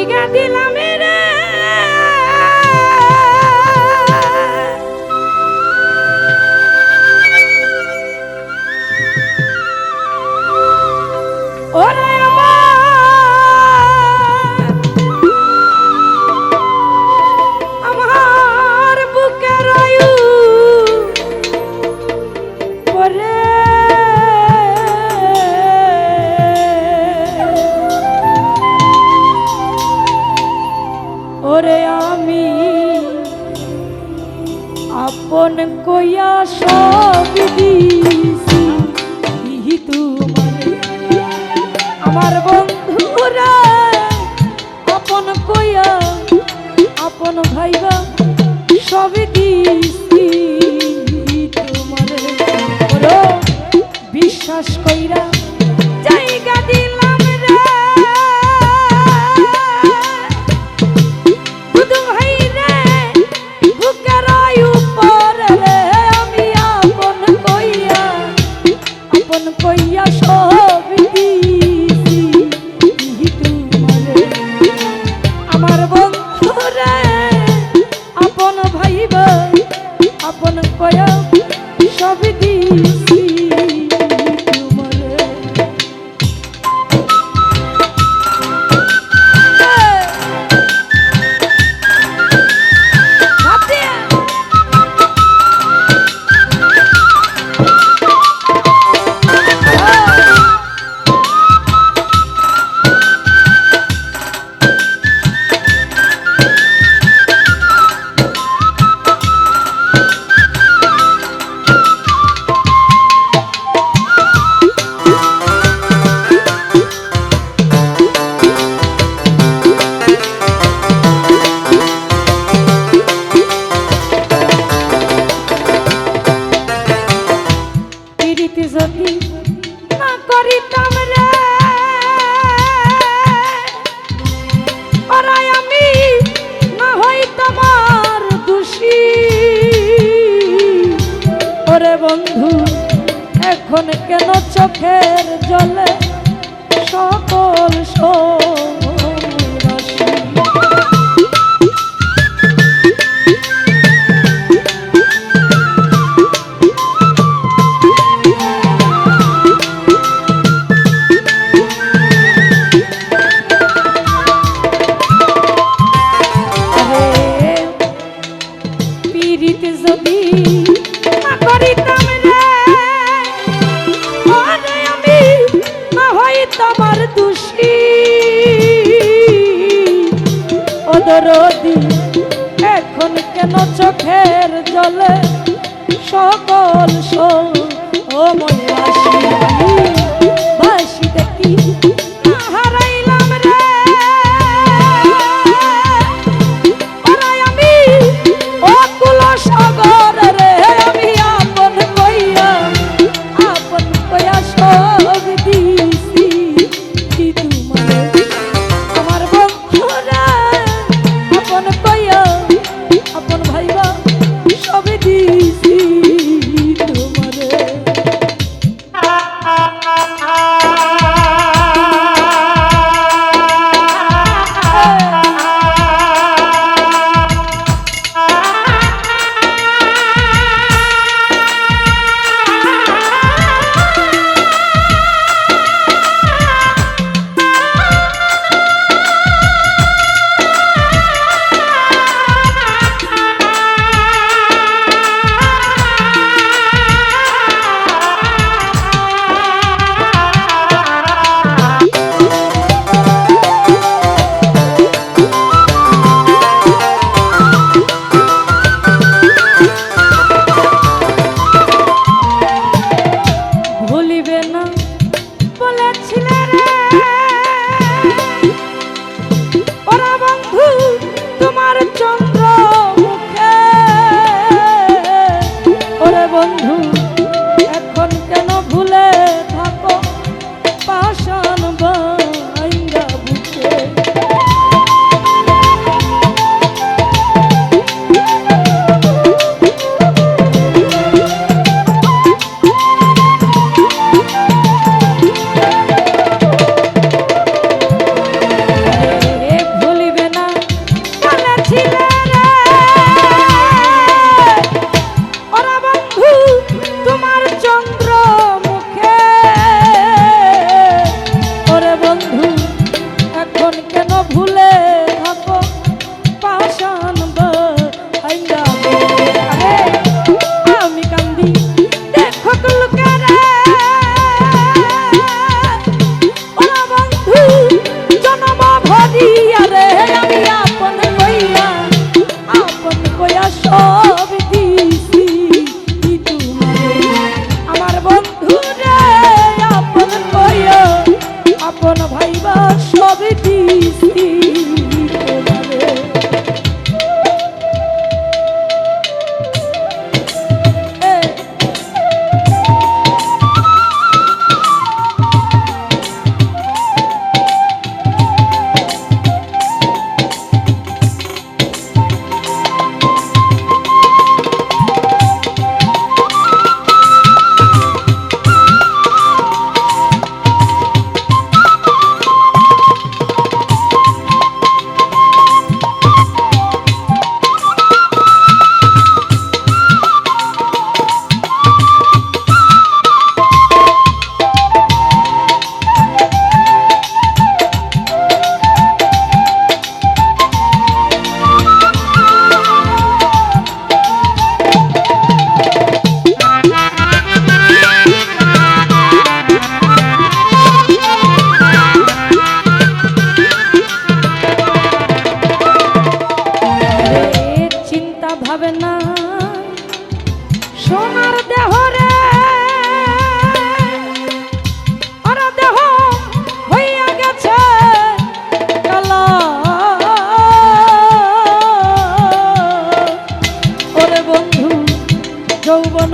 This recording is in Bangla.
জায়গা দিলাম রে ওরে আমার বুকের আয়ু ওরে ওরে আমি আপন কইয়া সব দিছি তোমারে আমার বন্ধুরা আপন কইয়া আপন ভাইবা সব দিছি তোমারে ওরে বিশ্বাস কইরা জায়গা দিলাম রে বুধু ভাই রে বুকের আয়ু পরে রে আমি আপন কইয়া সব দিছি তোমারে আমার বন্ধুরে আপন ভাইবা আপন কইয়া সব দিছি তোমারে যদি না করিতাম রে ওরাই আমি না হইতাম আর দোষী ওরে বন্ধু এখন কেন চোখের জলে সকল যদি না করিতাম রে ওরে আমি না হইতাম আর দোষী ও দরদি এখন কেন চোখের জলে সকল ও ময়াসী বাসি দেখি হারাইলাম রে ওরাই আমি অকুল সাগর রে আমি আপন কইয়া সব দিছি তোমারে আমার বন্ধুরা আপন কইয়া আপন ভাইবা সব দিছি তোমারে কেন ভুলে থাকো পাষাণ ভাইঙ্গা আমি কান্দি দেখো কুলকে রে ওরা বন্ধু জনম ভরিয়া রে আমি আপন কইয়া সব দিছি তোমারে আমার বন্ধু রে আপন কইয়া আপন ভাইবা সব দিছি তোমারে ভাবনা সোনার দেহ রে আর দেহ হইয়া গেছে কালা ওরে বন্ধু যৌবন